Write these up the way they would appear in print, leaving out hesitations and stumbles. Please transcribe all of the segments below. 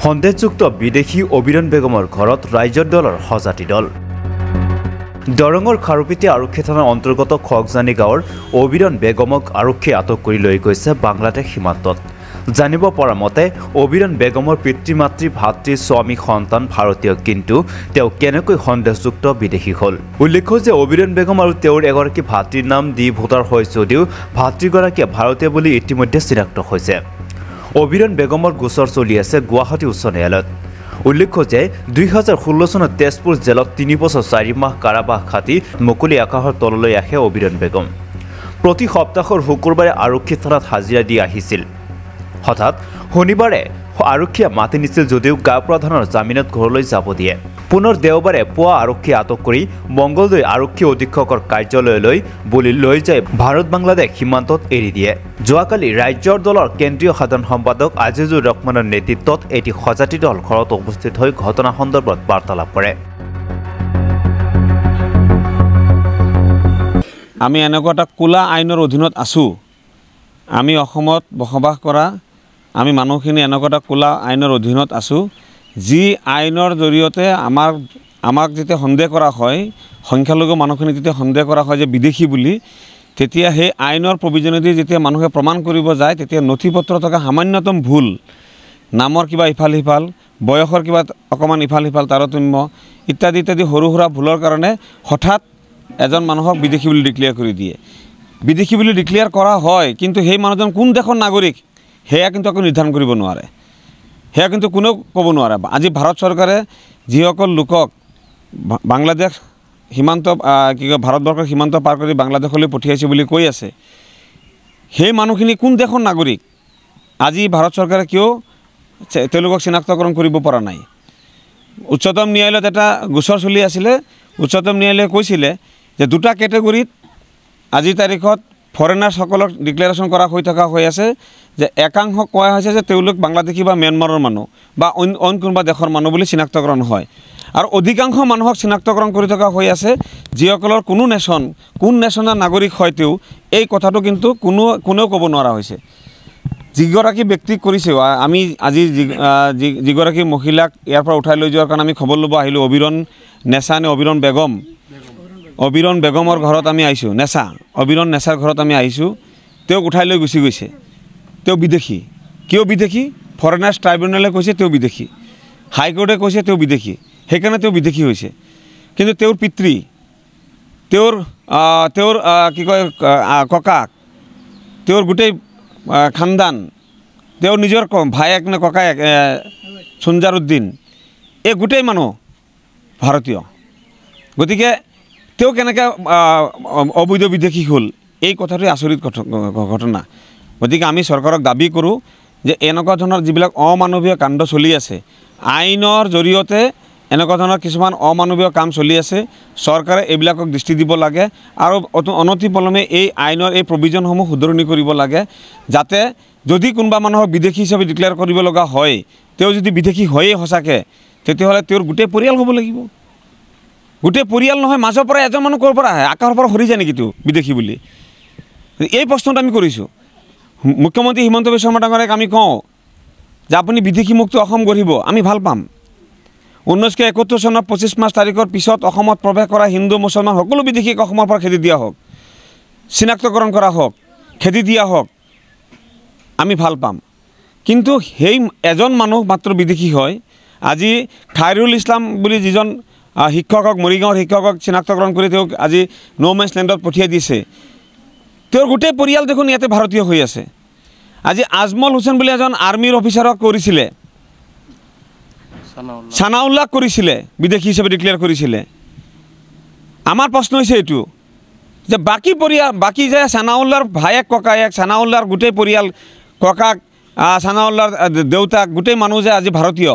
সন্দেহযুক্ত বিদেশী অবিৰণ বেগমৰ ঘৰত ৰাইজৰ দলৰ সজাতি দল। দৰঙৰ খাৰুপিটি আৰক্ষী থানাৰ অন্তৰ্গত খগজানি গাঁৱৰ অবিৰণ বেগমক আৰক্ষীয়ে আটক কৰি লৈ গৈছে বাংলাদেশ সীমান্তত। জানিব পৰা মতে অবিৰণ বেগমৰ পিতৃ মাতৃ ভাতৃ স্বামী সন্তান ভাৰতীয়, কিন্তু তেওঁ কেনেকৈ সন্দেহযুক্ত বিদেশী হ'ল। উল্লেখ্য যে অবিৰণ বেগম আৰু তেওঁৰ এগৰাকী ভাতৃৰ নাম দি ভোটাৰ হয় যদিও ভাতৃগৰাকীয়ে ভাৰতীয় বুলি ইতিমধ্যে চিনাক্ত হৈছে। অবিৰণ বেগমৰ গোচৰ চলি আছে গুৱাহাটী উচ্চ ন্যায়ালয়ত। উল্লেখ্য যে 2016 চনত তেজপুৰ জেলত 3 বছৰ 4 মাহ কাৰাবাস খাটি মুকলি আকাশৰ তললৈ আহে অবিৰণ বেগম। প্ৰতি সপ্তাহৰ শুকুৰবাৰে আৰক্ষী থানাত হাজিৰা দি আহিছিল। হঠাৎ শনিবাৰে আৰক্ষীয়ে মাতি নিছিল যদিও গাঁও প্ৰধানৰ জামিনত ঘৰলৈ যাব দিয়ে। পুনৰ দেওবাৰে পুৱা আৰক্ষীয়ে আটক কৰি মংগলদৈ আৰক্ষী অধীক্ষকৰ কাৰ্যালয়লৈ বুলি লৈ যায় ভাৰত বাংলাদেশ সীমান্তত এৰি দিয়ে। যোৱাকালি ৰাজ্যৰ দলৰ কেন্দ্ৰীয় সাধাৰণ সম্পাদক আজিজুৰ ৰহমানৰ নেতৃত্বত এটি সজাতি দল ঘৰত উপস্থিত হৈ ঘটনা সন্দৰ্ভত বাৰ্তালাপ কৰে। আমি এনেকুৱা এটা কোলা আইনৰ অধীনত আছোঁ। আমি অসমত বসবাস কৰা আমি মানুহখিনি এনেকুৱা এটা কোলা আইনৰ অধীনত আছোঁ, যি আইনৰ জৰিয়তে আমাক যেতিয়া সন্দেহ কৰা হয়, সংখ্যালঘু মানুহখিনি যেতিয়া সন্দেহ কৰা হয় যে বিদেশী বুলি, তেতিয়া সেই আইনৰ প্ৰভিজনেদি যেতিয়া মানুহে প্ৰমাণ কৰিব যায়, তেতিয়া নথি পত্ৰ থকা সামান্যতম ভুল, নামৰ কিবা ইফাল সিফাল, বয়সৰ কিবা অকণমান ইফাল সিফাল তাৰতম্য ইত্যাদি ইত্যাদি সৰু সুৰা ভুলৰ কাৰণে হঠাৎ এজন মানুহক বিদেশী বুলি ডিক্লেয়াৰ কৰি দিয়ে। বিদেশী বুলি ডিক্লেয়াৰ কৰা হয়, কিন্তু সেই মানুহজন কোন দেশৰ নাগৰিক সেয়া কিন্তু আকৌ নিৰ্ধাৰণ কৰিব নোৱাৰে, সেয়া কিন্তু কোনেও ক'ব নোৱাৰে। আজি ভাৰত চৰকাৰে যিসকল লোকক বাংলাদেশ সীমান্ত ভাৰতবৰ্ষৰ সীমান্ত পাৰ কৰি বাংলাদেশলৈ পঠিয়াইছে বুলি কৈ আছে, সেই মানুহখিনি কোন দেশৰ নাগৰিক আজি ভাৰত চৰকাৰে কিয় তেওঁলোকক চিনাক্তকৰণ কৰিব পৰা নাই। উচ্চতম ন্যায়ালয়ত এটা গোচৰ চলি আছিলে। উচ্চতম ন্যায়ালয়ে কৈছিলে যে দুটা কেটেগৰীত আজিৰ তাৰিখত ফৰেনাৰ্ছসকলক ডিক্লেৰেশ্যন কৰা হৈ আছে, যে একাংশ কোৱা হৈছে যে তেওঁলোক বাংলাদেশী বা ম্যানমাৰৰ মানুহ বা অইন কোনোবা দেশৰ মানুহ বুলি চিনাক্তকৰণ হয়, আৰু অধিকাংশ মানুহক চিনাক্তকৰণ কৰি থকা হৈ আছে যিসকলৰ কোন নেশ্যনৰ নাগৰিক হয় তেওঁ এই কথাটো কিন্তু কোনেও ক'ব নোৱাৰা হৈছে। যিগৰাকী ব্যক্তিক কৰিছে, আমি আজি যিগৰাকী মহিলাক ইয়াৰ পৰা উঠাই লৈ যোৱাৰ কাৰণে আমি খবৰ ল'ব আহিলোঁ, অবিৰণ বেগমৰ ঘৰত আমি আহিছোঁ, অবিৰণ নেচাৰ ঘৰত আমি আহিছোঁ। তেওঁক উঠাই লৈ গুচি গৈছে। তেওঁ বিদেশী। কিয় বিদেশী? ফৰেনাৰ্ছ ট্ৰাইব্যুনেলে কৈছে তেওঁ বিদেশী, হাইকোৰ্টে কৈছে তেওঁ বিদেশী, সেইকাৰণে তেওঁ বিদেশী হৈছে। কিন্তু তেওঁৰ পিতৃ, তেওঁৰ কি কয় ককাক, তেওঁৰ গোটেই খানদান, তেওঁৰ নিজৰ ভায়েক নে ককায়েক সুঞ্জাৰুদ্দিন, এই গোটেই মানুহ ভাৰতীয়। গতিকে তেওঁ কেনেকৈ অবৈধ বিদেশী হ'ল, এই কথাটোৱে আচৰিত ঘটনা। গতিকে আমি চৰকাৰক দাবী কৰোঁ যে এনেকুৱা ধৰণৰ যিবিলাক অমানৱীয় কাণ্ড চলি আছে, আইনৰ জৰিয়তে এনেকুৱা ধৰণৰ কিছুমান অমানৱীয় কাম চলি আছে, চৰকাৰে এইবিলাকক দৃষ্টি দিব লাগে আৰু অনতিপলমে এই আইনৰ এই প্ৰভিজনসমূহ শুধৰণি কৰিব লাগে, যাতে যদি কোনোবা মানুহক বিদেশী হিচাপে ডিক্লেয়াৰ কৰিব লগা হয়, তেওঁ যদি বিদেশী হয়েই সঁচাকৈ, তেতিয়াহ'লে তেওঁৰ গোটেই পৰিয়াল হ'ব লাগিব। গোটেই পৰিয়াল নহয়, মাজৰ পৰা এজন মানুহ ক'ৰ পৰা আহে, আকাশৰ পৰা সৰি যায় নেকি তেওঁ বিদেশী বুলি? এই প্ৰশ্নটো আমি কৰিছোঁ। মুখ্যমন্ত্ৰী হিমন্ত বিশ্ব শৰ্মা ডাঙৰীয়াক আমি কওঁ যে আপুনি বিদেশী মুক্ত অসম গঢ়িব, আমি ভাল পাম। 1971 চনৰ 25 মাৰ্চ তাৰিখৰ পিছত অসমত প্ৰৱেশ কৰা হিন্দু মুছলমান সকলো বিদেশীক অসমৰ পৰা খেদি দিয়া হওক, চিনাক্তকৰণ কৰা হওক, খেদি দিয়া হওক, আমি ভাল পাম। কিন্তু সেই এজন মানুহ মাত্ৰ বিদেশী হয়। আজি খাইৰুল ইছলাম বুলি যিজন শিক্ষকক, মৰিগাঁৱৰ শিক্ষকক চিনাক্তকৰণ কৰি তেওঁক আজি ন'মেন্স লেণ্ডত পঠিয়াই দিছে, তেওঁৰ গোটেই পৰিয়াল দেখোন ইয়াতে ভাৰতীয় হৈ আছে। আজি আজমল হুছেইন বুলি এজন আৰ্মিৰ অফিচাৰক কৰিছিলে, ছানাউল্লাহ কৰিছিলে, বিদেশী হিচাপে ডিক্লেয়াৰ কৰিছিলে। আমাৰ প্ৰশ্ন হৈছে এইটো যে বাকী যে ছানাউল্লাহৰ ভায়েক ককায়েক, ছানাউল্লাহৰ গোটেই পৰিয়াল, ককাক, ছানাউল্লাহৰ দেউতাক, গোটেই মানুহ যে আজি ভাৰতীয়,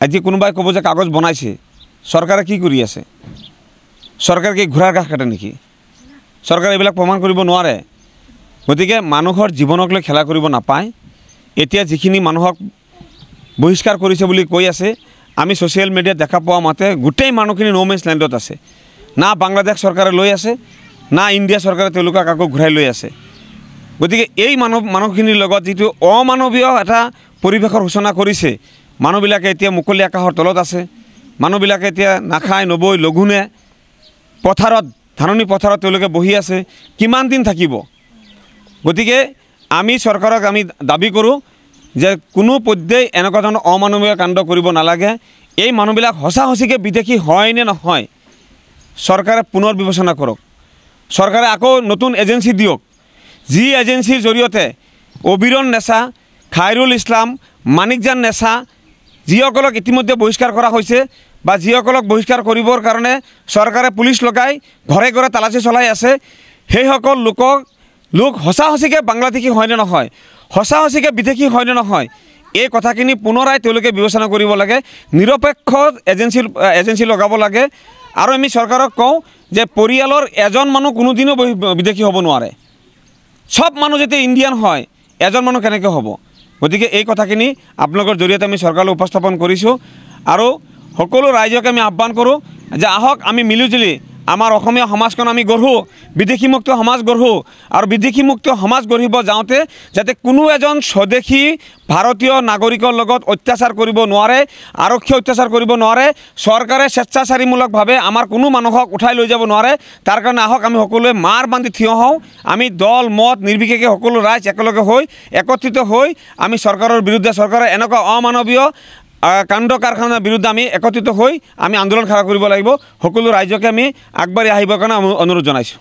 আজি কোনোবাই ক'ব যে কাগজ বনাইছে, চৰকাৰে কি কৰি আছে? চৰকাৰে কি ঘোঁৰাৰ ঘাঁহ কাটে নেকি? চৰকাৰে এইবিলাক প্ৰমাণ কৰিব নোৱাৰে। গতিকে মানুহৰ জীৱনক লৈ খেলা কৰিব নাপায়। এতিয়া যিখিনি মানুহক বহিষ্কাৰ কৰিছে বুলি কৈ আছে, আমি ছ'চিয়েল মিডিয়াত দেখা পোৱা মতে গোটেই মানুহখিনি ন'মেন্স লেণ্ডত আছে। না বাংলাদেশ চৰকাৰে লৈ আছে, না ইণ্ডিয়া চৰকাৰে তেওঁলোকক আকৌ ঘূৰাই লৈ আছে। গতিকে এই মানুহখিনিৰ লগত যিটো অমানৱীয় এটা পৰিৱেশৰ সূচনা কৰিছে মানুহবিলাকে এতিয়া মুকলি আকাশৰ তলত আছে মানুহবিলাকে এতিয়া নাখায় নবৈ লঘোণে পথাৰত ধাননি পথাৰত তেওঁলোকে বহি আছে কিমান দিন থাকিব গতিকে আমি চৰকাৰক আমি দাবী কৰোঁ যে কোনো পৰ্যায়ে এনেকুৱা ধৰণৰ অমানৱীয় কাণ্ড কৰিব নালাগে এই মানুহবিলাক সঁচা সঁচিকৈ বিদেশী হয় নে নহয় চৰকাৰে পুনৰ বিবেচনা কৰক চৰকাৰে আকৌ নতুন এজেঞ্চি দিয়ক যি এজেঞ্চিৰ জৰিয়তে অবিৰণ নেচা খাইৰুল ইছলাম মানিকজান নেচা যিসকলক ইতিমধ্যে বহিষ্কাৰ কৰা হৈছে বা যিসকলক বহিষ্কাৰ কৰিবৰ কাৰণে চৰকাৰে পুলিচ লগাই ঘৰে ঘৰে তালাচী চলাই আছে সেইসকল লোক সঁচা সঁচিকৈ বাংলাদেশী হয় নে নহয় সঁচা সঁচিকৈ বিদেশী হয় নে নহয় এই কথাখিনি পুনৰাই তেওঁলোকে বিবেচনা কৰিব লাগে নিৰপেক্ষ এজেঞ্চি লগাব লাগে আৰু আমি চৰকাৰক কওঁ যে পৰিয়ালৰ এজন মানুহ কোনোদিনো বিদেশী হ'ব নোৱাৰে সব মানুহ যেতিয়া ইণ্ডিয়ান হয় এজন মানুহ কেনেকৈ হ'ব গতিকে এই কথাখিনি আপোনালোকৰ জৰিয়তে আমি চৰকাৰলৈ উপস্থাপন কৰিছোঁ আৰু সকলো ৰাইজক আমি আহ্বান কৰোঁ যে আহক আমি মিলিজুলি আমাৰ অসমীয়া সমাজখন আমি গঢ়োঁ বিদেশীমুক্ত সমাজ গঢ়োঁ আৰু বিদেশীমুক্ত সমাজ গঢ়িব যাওঁতে যাতে কোনো এজন স্বদেশী ভাৰতীয় নাগৰিকৰ লগত অত্যাচাৰ কৰিব নোৱাৰে আৰক্ষী অত্যাচাৰ কৰিব নোৱাৰে চৰকাৰে স্বেচ্ছাচাৰীমূলকভাৱে আমাৰ কোনো মানুহক উঠাই লৈ যাব নোৱাৰে তাৰ কাৰণে আহক আমি সকলোৱে মাৰ বান্ধি থিয় হওঁ আমি দল মত নিৰ্বিশেষে সকলো ৰাইজ একেলগে হৈ একত্ৰিত হৈ আমি চৰকাৰৰ বিৰুদ্ধে চৰকাৰৰ এনেকুৱা অমানৱীয় কাণ্ড কাৰখানাৰ বিৰুদ্ধে আমি একত্ৰিত হৈ আমি আন্দোলন খাৰা কৰিব লাগিব সকলো ৰাইজকে আমি আগবাঢ়ি আহিবৰ কাৰণে অনুৰোধ জনাইছোঁ